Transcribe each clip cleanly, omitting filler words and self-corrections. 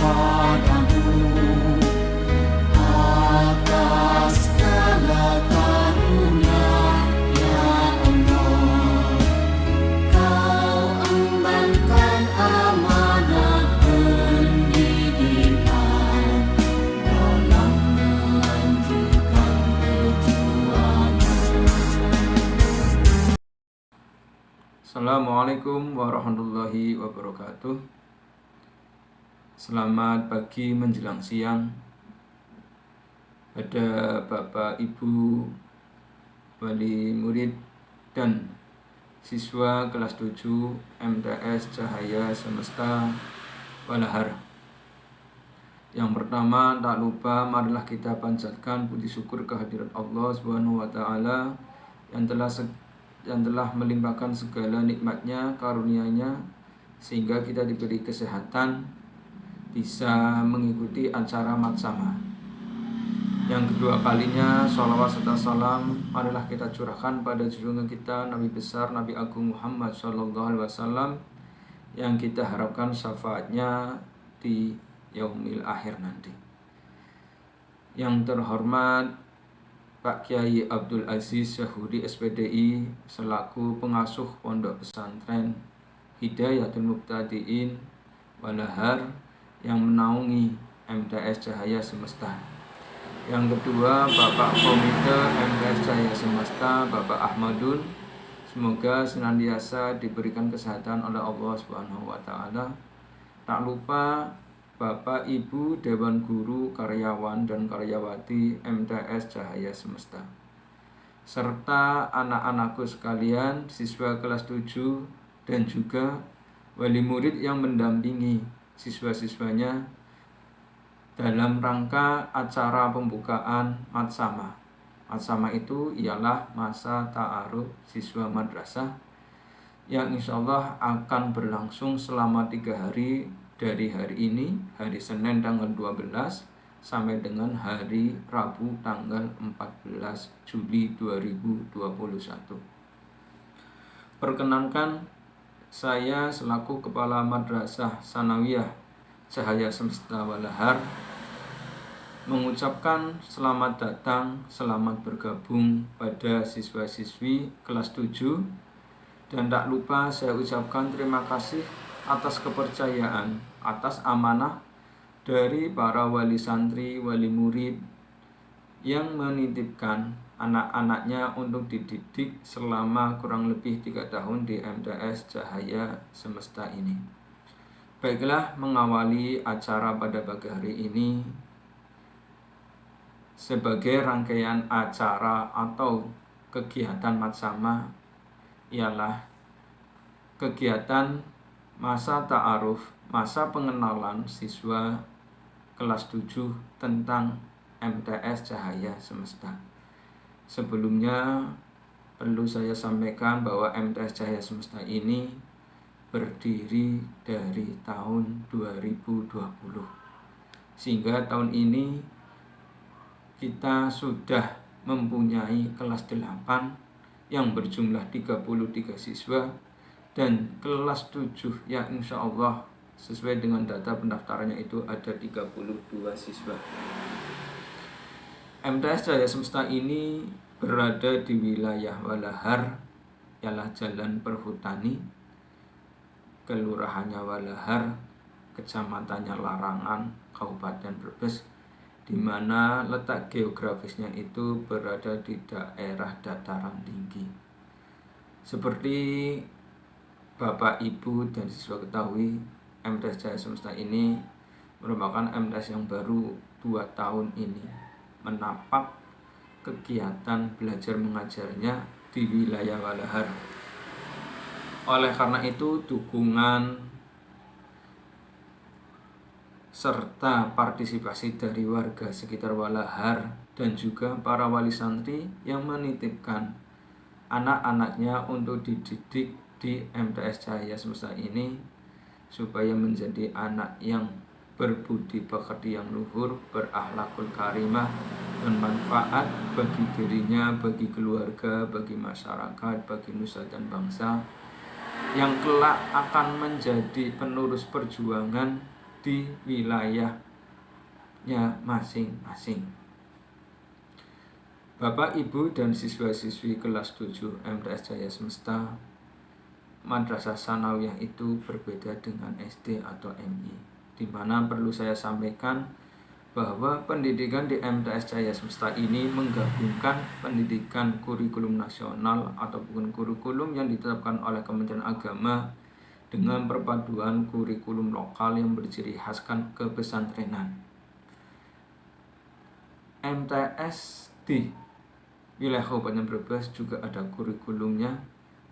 padamu atas segala karunia, ya Allah. Kau embankan amanat pendidikan dalam melanjutkan perjuangan. Assalamualaikum warahmatullahi wabarakatuh. Selamat pagi menjelang siang pada Bapak Ibu wali murid dan siswa kelas 7 MTS Cahaya Semesta Walahar. Yang pertama, tak lupa marilah kita panjatkan puji syukur kehadirat Allah Subhanahu wa taala yang telah melimpahkan segala nikmatnya, karunia-Nya sehingga kita diberi kesehatan bisa mengikuti acara matsama. Yang kedua kalinya, sholawat serta salam marilah kita curahkan pada junjungan kita Nabi besar Nabi Agung Muhammad SAW yang kita harapkan syafaatnya di yaumil akhir nanti. Yang terhormat Pak Kiai Abdul Aziz Syahudi SPDI selaku pengasuh Pondok Pesantren Hidayatul Mubtadiin Walahar yang menaungi MTS Cahaya Semesta. Yang kedua, Bapak Komite MTS Cahaya Semesta, Bapak Ahmadun, semoga senantiasa diberikan kesehatan oleh Allah Subhanahu wa taala. Tak lupa Bapak Ibu Dewan Guru, karyawan dan karyawati MTS Cahaya Semesta, serta anak-anakku sekalian, siswa kelas 7 dan juga wali murid yang mendampingi siswa-siswanya dalam rangka acara pembukaan matsama. Matsama itu ialah masa ta'aruf siswa madrasah yang insyaallah akan berlangsung selama 3 hari dari hari ini, hari Senin tanggal 12 sampai dengan hari Rabu tanggal 14 Juli 2021. Perkenankan saya selaku Kepala Madrasah Sanawiyah Cahaya Semesta Walahar mengucapkan selamat datang, selamat bergabung pada siswa-siswi kelas 7, dan tak lupa saya ucapkan terima kasih atas kepercayaan, atas amanah dari para wali santri, wali murid yang menitipkan anak-anaknya untuk dididik selama kurang lebih 3 tahun di MTS Cahaya Semesta ini. Baiklah, mengawali acara pada pagi hari ini sebagai rangkaian acara atau kegiatan matsama ialah kegiatan masa ta'aruf, masa pengenalan siswa kelas 7 tentang MTS Cahaya Semesta. Sebelumnya perlu saya sampaikan bahwa MTS Cahaya Semesta ini berdiri dari tahun 2020, sehingga tahun ini kita sudah mempunyai kelas 8 yang berjumlah 33 siswa dan kelas 7 yang insya Allah sesuai dengan data pendaftarannya itu ada 32 siswa. MTS Cahaya Semesta ini berada di wilayah Walahar, ialah Jalan Perhutani, kelurahannya Walahar, kecamatannya Larangan, Kabupaten Brebes, di mana letak geografisnya itu berada di daerah dataran tinggi. Seperti Bapak, Ibu, dan siswa ketahui, MTS Cahaya Semesta ini merupakan MTS yang baru 2 tahun ini menapak kegiatan belajar mengajarnya di wilayah Walahar. Oleh karena itu, dukungan serta partisipasi dari warga sekitar Walahar dan juga para wali santri yang menitipkan anak-anaknya untuk dididik di MTS Cahaya Semesta ini supaya menjadi anak yang berbudi pekerti yang luhur, berakhlakul karimah, bermanfaat bagi dirinya, bagi keluarga, bagi masyarakat, bagi nusa dan bangsa, yang kelak akan menjadi penerus perjuangan di wilayahnya masing-masing. Bapak, Ibu, dan siswa-siswi kelas 7 MTS Jaya Semesta, Madrasah Sanawiyah itu berbeda dengan SD atau MI, di mana perlu saya sampaikan bahwa pendidikan di MTS Jaya Semesta ini menggabungkan pendidikan kurikulum nasional ataupun kurikulum yang ditetapkan oleh Kementerian Agama dengan perpaduan kurikulum lokal yang berciri khaskan kepesantrenan. MTS di wilayah Kabupaten Brebes juga ada kurikulumnya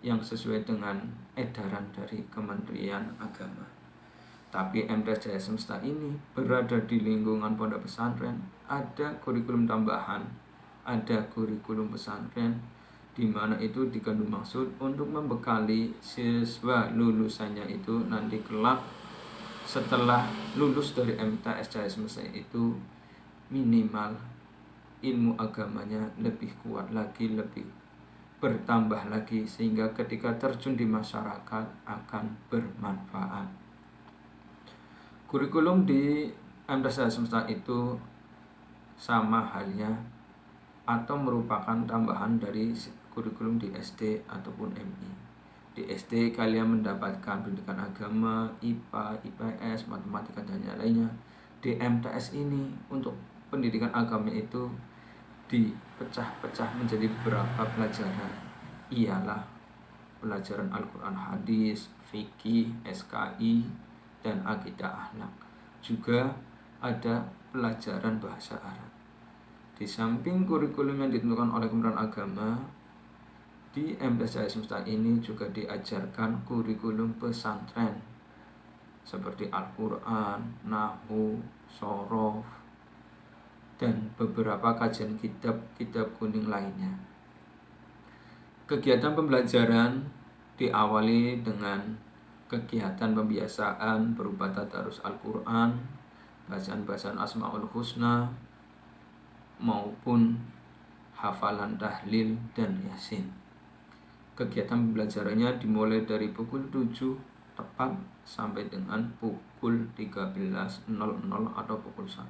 yang sesuai dengan edaran dari Kementerian Agama. Tapi MTS Jaya Semesta ini berada di lingkungan pondok pesantren, ada kurikulum tambahan, ada kurikulum pesantren, di mana itu dikandung maksud untuk membekali siswa lulusannya itu nanti kelak setelah lulus dari MTS Jaya Semesta itu minimal ilmu agamanya lebih kuat lagi, lebih bertambah lagi, sehingga ketika terjun di masyarakat akan bermanfaat. Kurikulum di MTS Jaya Semesta itu sama halnya atau merupakan tambahan dari kurikulum di SD ataupun MI. Di SD kalian mendapatkan pendidikan agama, IPA, IPS, matematika dan lainnya. Di MTS ini untuk pendidikan agama itu dipecah-pecah menjadi beberapa pelajaran, ialah pelajaran Al-Quran, hadis, fikih, SKI, dan akidah akhlak. Juga ada pelajaran bahasa Arab. Di samping kurikulum yang ditentukan oleh Kementerian Agama, di MTS Jaya Semesta ini juga diajarkan kurikulum pesantren seperti Al-Quran, Nahwu, Shorof, dan beberapa kajian kitab kuning lainnya. Kegiatan pembelajaran diawali dengan kegiatan pembiasaan berupa tadarus Al-Quran, bacaan-bacaan Asmaul Husna, maupun hafalan tahlil dan yasin. Kegiatan pembelajarannya dimulai dari pukul 7 tepat sampai dengan pukul 13.00 atau pukul 1.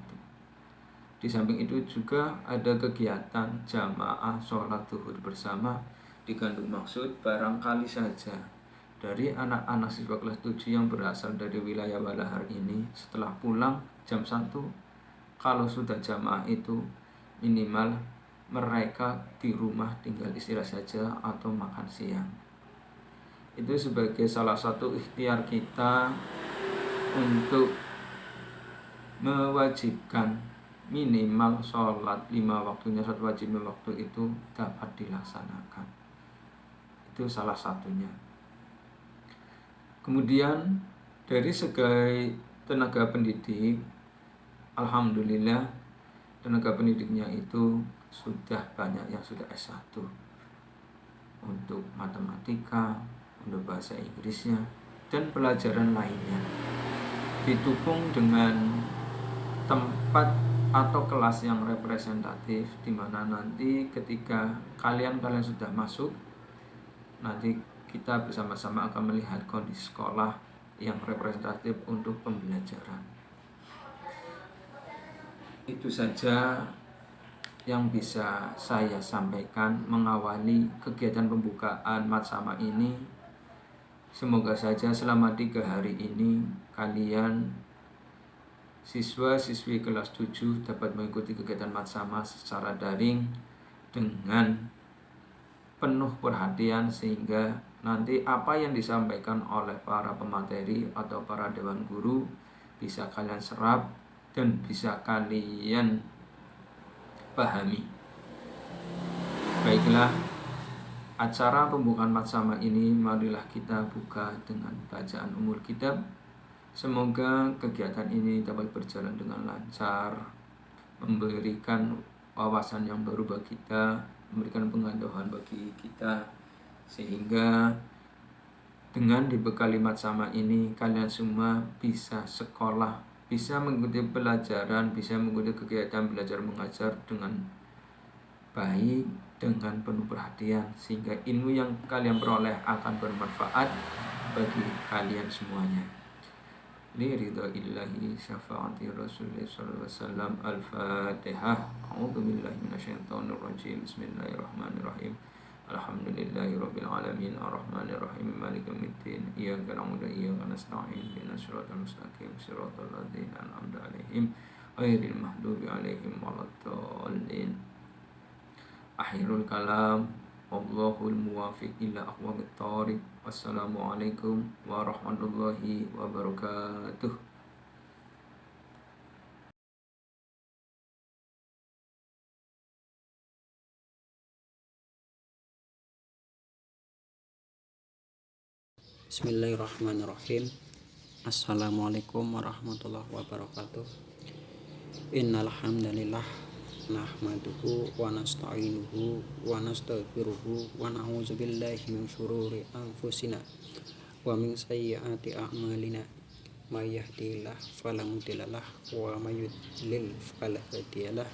Di samping itu juga ada kegiatan jamaah sholat zuhur bersama, dikandung maksud barangkali saja dari anak-anak siswa kelas 7 yang berasal dari wilayah Walahar ini setelah pulang jam 1, kalau sudah jamaah itu minimal mereka di rumah tinggal istirahat saja atau makan siang. Itu sebagai salah satu ikhtiar kita untuk mewajibkan minimal sholat 5 waktunya, sholat wajib 5 waktu itu dapat dilaksanakan. Itu salah satunya. Kemudian dari segi tenaga pendidik, alhamdulillah tenaga pendidiknya itu sudah banyak yang sudah S1 untuk matematika, untuk bahasa Inggrisnya, dan pelajaran lainnya. Didukung dengan tempat atau kelas yang representatif, di mana nanti ketika kalian sudah masuk, nanti kita bersama-sama akan melihat kondisi sekolah yang representatif untuk pembelajaran. Itu saja yang bisa saya sampaikan mengawali kegiatan pembukaan Matsama ini. Semoga saja selama 3 hari ini kalian siswa-siswi kelas 7 dapat mengikuti kegiatan Matsama secara daring dengan penuh perhatian, sehingga nanti apa yang disampaikan oleh para pemateri atau para dewan guru bisa kalian serap dan bisa kalian pahami. Baiklah, acara pembukaan Matsama ini marilah kita buka dengan bacaan umul kitab. Semoga kegiatan ini dapat berjalan dengan lancar, memberikan wawasan yang baru bagi kita, memberikan pengetahuan bagi kita, sehingga dengan dibekali Matsama ini kalian semua bisa sekolah, bisa mengikuti pelajaran, bisa mengikuti kegiatan belajar mengajar dengan baik, dengan penuh perhatian, sehingga ilmu yang kalian peroleh akan bermanfaat bagi kalian semuanya. لرضا الله شفاعة رسول صلى الله عليه وسلم. الفاتحة. أعوذ بالله من الشيطان الرجيم. بسم الله الرحمن الرحيم. الحمد لله رب العالمين الرحمن الرحيم مالك يوم الدين إياك نعبد وإياك نستعين اهدنا الصراط المستقيم صراط الذين أنعمت عليهم غير المغضوب عليهم ولا الضالين. Akhirul kalam, Wallahul muwafiq ila aqwamit thoriq. Wassalamualaikum warahmatullahi wabarakatuh. Bismillahirrahmanirrahim. Assalamualaikum warahmatullahi wabarakatuh. Innal hamdalillah nahmaduhu wa nasta'inuhu wa nastaghfiruhu wa na'udzu billahi min syururi anfusina wa min sayyiati a'malina. May yahdihillahu fala mudhillalah wa may yudlil fala hadiyalah.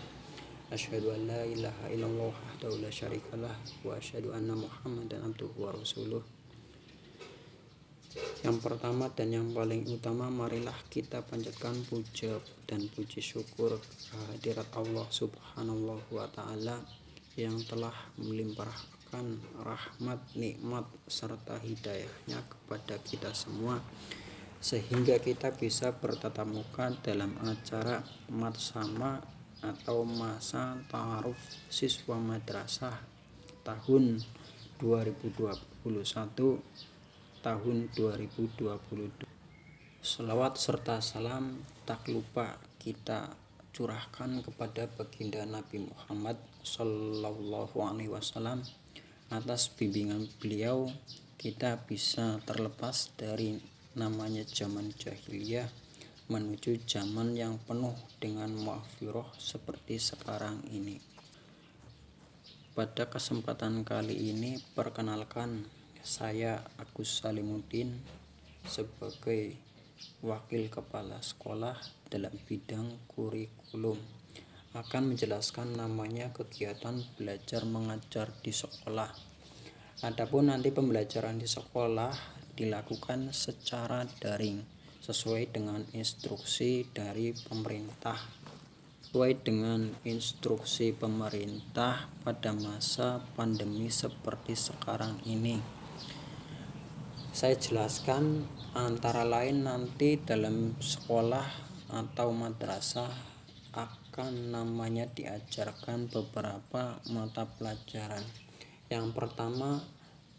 Asyhadu an la ilaha illallah wahdahu la syarikalah wa asyhadu anna Muhammadan abduhu wa rasuluh. Yang pertama dan yang paling utama, marilah kita panjatkan puja dan puji syukur kehadirat Allah Subhanahu wa Ta'ala yang telah melimpahkan rahmat, nikmat serta hidayahnya kepada kita semua, sehingga kita bisa bertatap muka dalam acara matsama atau masa ta'aruf siswa madrasah tahun 2021 tahun 2022. Selawat serta salam tak lupa kita curahkan kepada baginda Nabi Muhammad Sallallahu Alaihi Wasallam. Atas bimbingan beliau kita bisa terlepas dari namanya zaman jahiliyah menuju zaman yang penuh dengan maghfirah seperti sekarang ini. Pada kesempatan kali ini, perkenalkan, saya Agus Salimuddin sebagai Wakil Kepala Sekolah dalam bidang kurikulum akan menjelaskan namanya kegiatan belajar mengajar di sekolah. Adapun nanti pembelajaran di sekolah dilakukan secara daring sesuai dengan instruksi dari pemerintah. Sesuai dengan instruksi pemerintah pada masa pandemi seperti sekarang ini. Saya jelaskan antara lain nanti dalam sekolah atau madrasah akan namanya diajarkan beberapa mata pelajaran. Yang pertama,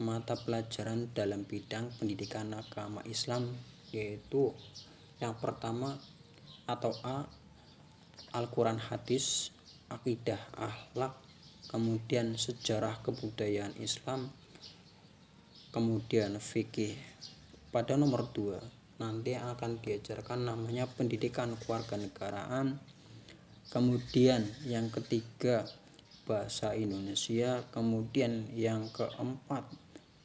mata pelajaran dalam bidang pendidikan agama Islam, yaitu yang pertama atau A, Al-Quran Hadis, Akidah Akhlak, kemudian Sejarah Kebudayaan Islam, kemudian fikih. Pada nomor 2 nanti akan diajarkan namanya pendidikan kewarganegaraan, kemudian yang ketiga bahasa Indonesia, kemudian yang keempat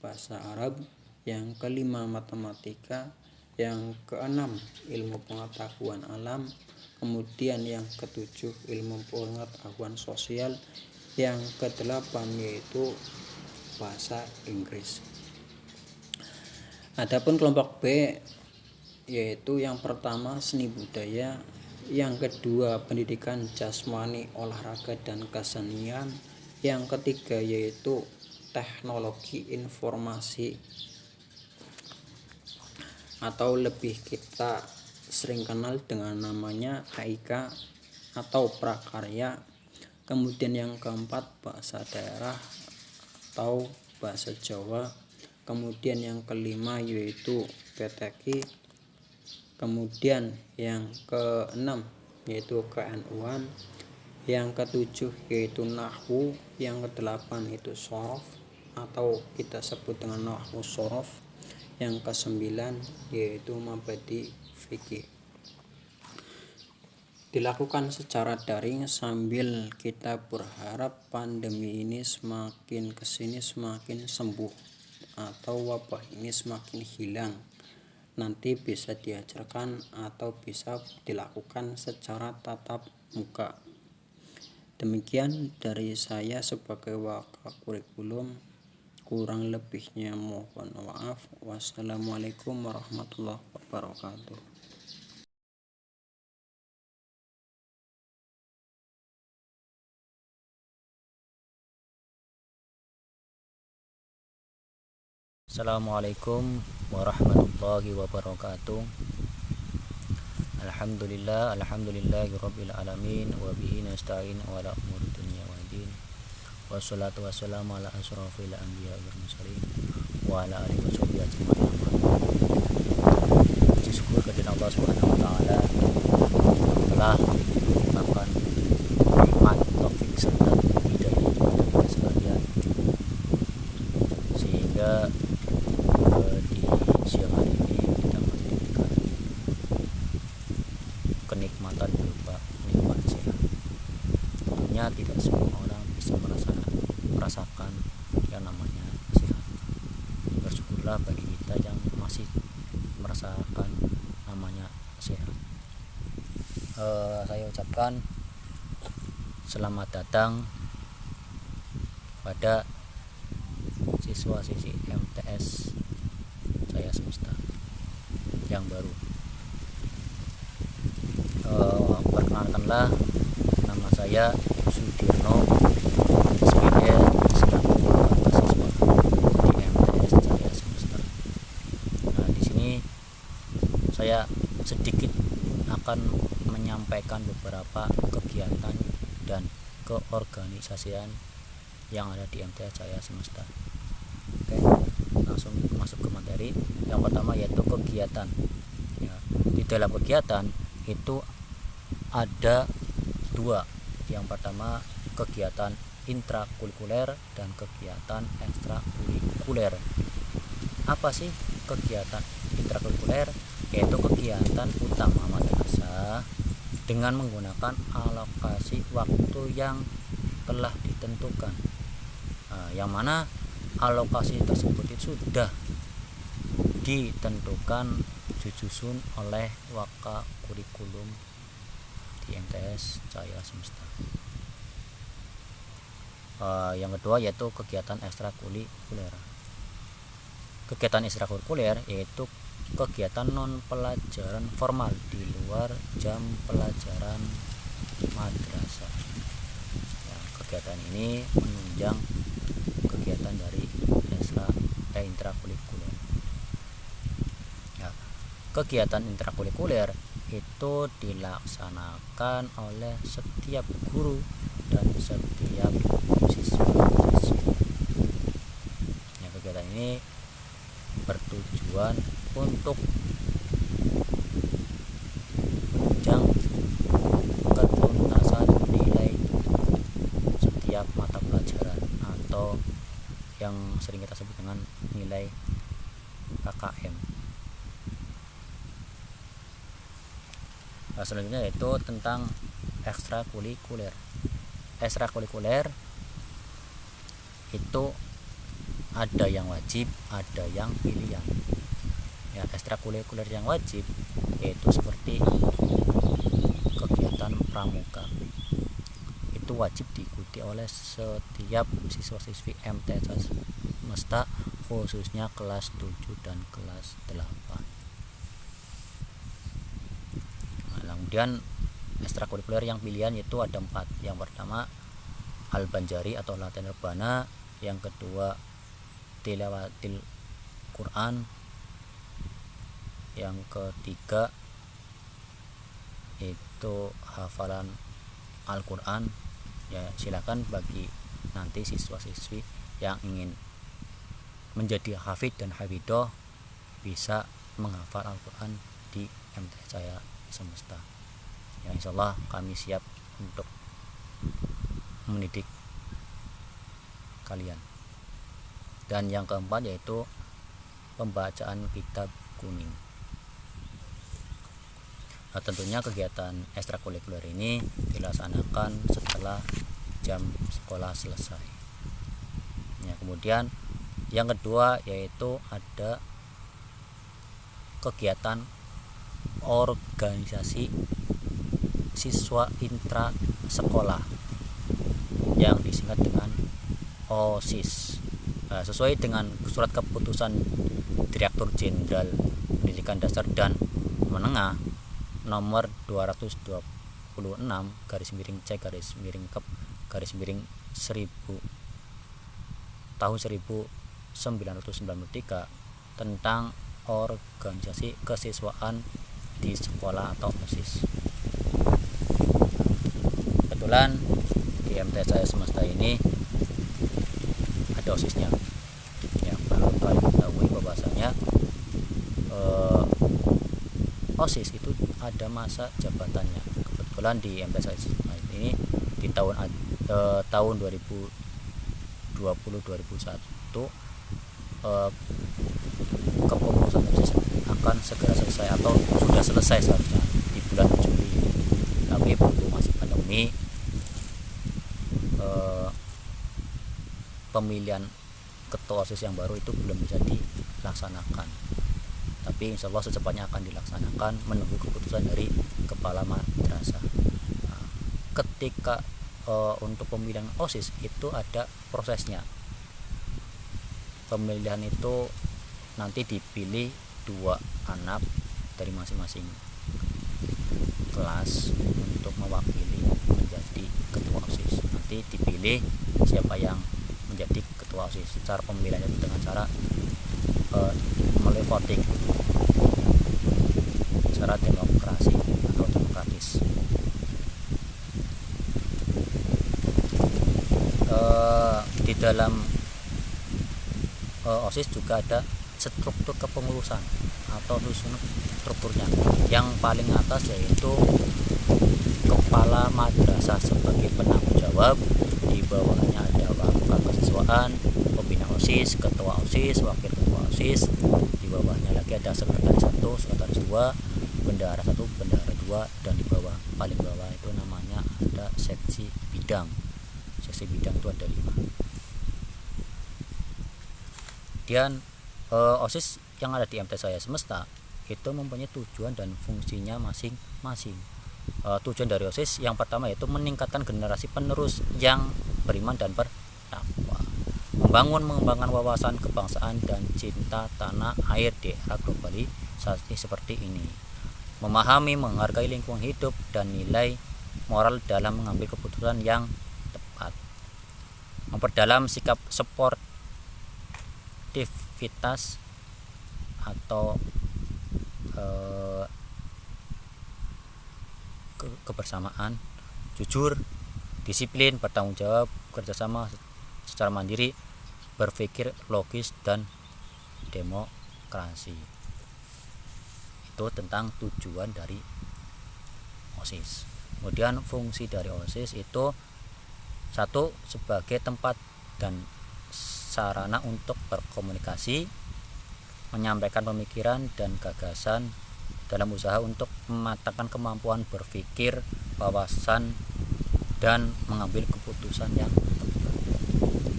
bahasa Arab, yang kelima matematika, yang keenam ilmu pengetahuan alam, kemudian yang ketujuh ilmu pengetahuan sosial, yang kedelapan yaitu bahasa Inggris. Adapun kelompok B yaitu yang pertama seni budaya, yang kedua pendidikan jasmani, olahraga dan kesenian, yang ketiga yaitu teknologi informasi atau lebih kita sering kenal dengan namanya TIK atau prakarya, kemudian yang keempat bahasa daerah atau bahasa Jawa, kemudian yang kelima yaitu PTQ, kemudian yang keenam yaitu KNU-an, yang ketujuh yaitu Nahwu, yang kedelapan itu Shorof atau kita sebut dengan Nahwu Shorof, yang kesembilan yaitu Mabadi Fikih. Dilakukan secara daring sambil kita berharap pandemi ini semakin kesini semakin sembuh atau wabah ini semakin hilang. Nanti bisa diajarkan atau bisa dilakukan secara tatap muka. Demikian dari saya sebagai wakil kurikulum. Kurang lebihnya mohon maaf. Wassalamualaikum warahmatullahi wabarakatuh. Assalamualaikum warahmatullahi wabarakatuh. Alhamdulillahirabbil alamin wa bihi nasta'in ala umuri dunya waddin. Wassalatu wassalamu ala asyrofil anbiya'i wal mursalin wa ala alihi washabbihi ajma'in. Puji syukur kepada Allah Subhanahu wa taala telah melimpahkan nikmat, taufik serta hidayah kepada kita sekalian, sehingga di siang hari ini kita masih diberikan kenikmatan berupa nikmat sehat. Tentunya tidak semua orang bisa merasakan yang namanya sehat. Bersyukurlah bagi kita yang masih merasakan namanya sehat. Saya ucapkan selamat datang pada siswa-siswi MTS Cahaya Semesta yang baru. Perkenalkanlah, nama saya Sudirno SPD, selaku mahasiswa di MTS Cahaya Semesta. Nah, di sini saya sedikit akan menyampaikan beberapa kegiatan dan keorganisasian yang ada di MTS Cahaya Semesta. Oke, langsung masuk ke materi. Yang pertama yaitu kegiatan. Ya, di dalam kegiatan itu ada dua. Yang pertama kegiatan intrakurikuler dan kegiatan ekstrakurikuler. Apa sih kegiatan intrakurikuler? Yaitu kegiatan utama madrasah dengan menggunakan alokasi waktu yang telah ditentukan. Yang mana alokasi tersebut itu sudah ditentukan disusun oleh Waka Kurikulum di MTS Cahaya Semesta. Yang kedua yaitu kegiatan ekstrakurikuler. Kegiatan ekstrakurikuler yaitu kegiatan non pelajaran formal di luar jam pelajaran madrasah. Ya, kegiatan ini menunjang kegiatan dari intrakurikuler. Ya, kegiatan intrakurikuler itu dilaksanakan oleh setiap guru dan setiap siswa-siswi. Ya, kegiatan ini bertujuan untuk menunjang ketuntasan nilai setiap mata pelajaran atau yang sering kita sebut dengan nilai KKM. Selanjutnya yaitu tentang ekstrakurikuler. Ekstrakurikuler itu ada yang wajib, ada yang pilihan. Ya, ekstrakurikuler yang wajib yaitu seperti kegiatan pramuka. Itu wajib diikuti oleh setiap siswa-siswi MTS Semesta, khususnya kelas 7 dan kelas 8. Nah, kemudian ekstrakurikuler yang pilihan itu ada 4. Yang pertama Al-Banjari atau latihan rebana, yang kedua tilawatil Quran, yang ketiga itu hafalan Al-Quran. Ya, silakan bagi nanti siswa-siswi yang ingin menjadi hafid dan hafidoh bisa menghafal Al-Quran di MTS Cahaya Semesta. Ya, insyaallah kami siap untuk mendidik kalian. Dan yang keempat yaitu pembacaan kitab kuning. Nah, tentunya kegiatan ekstrakurikuler ini dilaksanakan setelah jam sekolah selesai. Ya, kemudian yang kedua yaitu ada kegiatan organisasi siswa intra sekolah yang disingkat dengan OSIS. Nah, sesuai dengan surat keputusan Direktur Jenderal Pendidikan Dasar dan Menengah nomor 226 /C/Kep/1000 tahun 1999 1993 tentang organisasi kesiswaan di sekolah atau OSIS. Kebetulan di MT saya semesta ini ada OSISnya. Ya, perlu kalian ketahui bahwasanya OSIS itu ada masa jabatannya. Kebetulan di MT saya ini di tahun 2020-2021 kepengurusan OSIS akan segera selesai atau sudah selesai seharusnya di bulan Juli. Tapi berhubung masih pandemi, pemilihan ketua OSIS yang baru itu belum bisa dilaksanakan. Tapi insya Allah secepatnya akan dilaksanakan menunggu keputusan dari kepala madrasah. Nah, ketika untuk pemilihan OSIS itu ada prosesnya. Pemilihan itu nanti dipilih 2 anak dari masing-masing kelas untuk mewakili menjadi ketua OSIS. Nanti dipilih siapa yang menjadi ketua OSIS. Cara pemilihannya dengan cara melalui voting, secara demokrasi atau demokratis. Di dalam OSIS juga ada struktur kepengurusan atau susunan strukturnya. Yang paling atas yaitu kepala madrasah sebagai penanggung jawab, di bawahnya ada wakil kesiswaan, pembina OSIS, ketua OSIS, wakil ketua OSIS, di bawahnya lagi ada sekretaris 1, sekretaris 2, bendahara 1, bendahara 2, dan di bawah paling bawah itu namanya ada seksi bidang. Seksi bidang itu ada 5. Dan OSIS yang ada di MT saya semesta itu mempunyai tujuan dan fungsinya masing-masing. Tujuan dari OSIS yang pertama yaitu meningkatkan generasi penerus yang beriman dan bertakwa, mengembangkan wawasan kebangsaan dan cinta tanah air di era globalisasi seperti ini, memahami menghargai lingkungan hidup dan nilai moral dalam mengambil keputusan yang tepat, memperdalam sikap sportivitas atau kebersamaan, jujur, disiplin, bertanggung jawab, kerjasama secara mandiri, berpikir logis, dan demokrasi. Itu tentang tujuan dari OSIS. Kemudian fungsi dari OSIS itu 1 sebagai tempat dan sarana untuk berkomunikasi, menyampaikan pemikiran dan gagasan dalam usaha untuk mematangkan kemampuan berpikir, wawasan, dan mengambil keputusan yang tepat.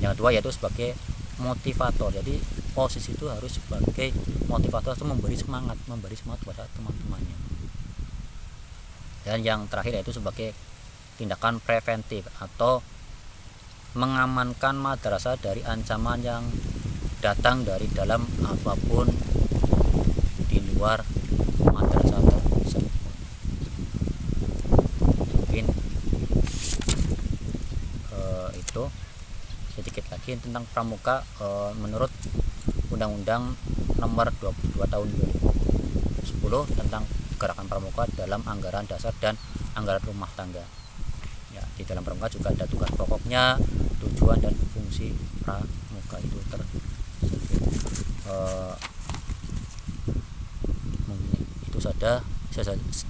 Yang kedua yaitu sebagai motivator. Jadi OSIS itu harus sebagai motivator atau memberi semangat pada teman-temannya. Dan yang terakhir yaitu sebagai tindakan preventif atau mengamankan madrasah dari ancaman yang datang dari dalam apapun di luar madrasah tersebut. Mungkin itu sedikit lagi tentang pramuka. Menurut Undang-Undang Nomor 22 Tahun 2010 tentang gerakan pramuka dalam anggaran dasar dan anggaran rumah tangga. Ya, di dalam pramuka juga ada tugas pokoknya, tujuan dan fungsi pramuka itu tersebut.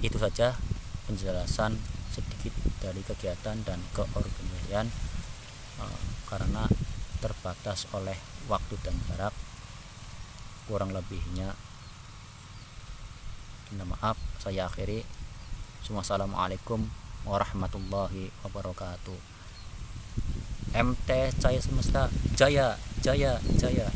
Itu saja penjelasan sedikit dari kegiatan dan keorganisasian, karena terbatas oleh waktu dan jarak. Kurang lebihnya minta maaf. Saya akhiri. Assalamualaikum warahmatullahi wabarakatuh. MT Cahaya Semesta Jaya Jaya Jaya.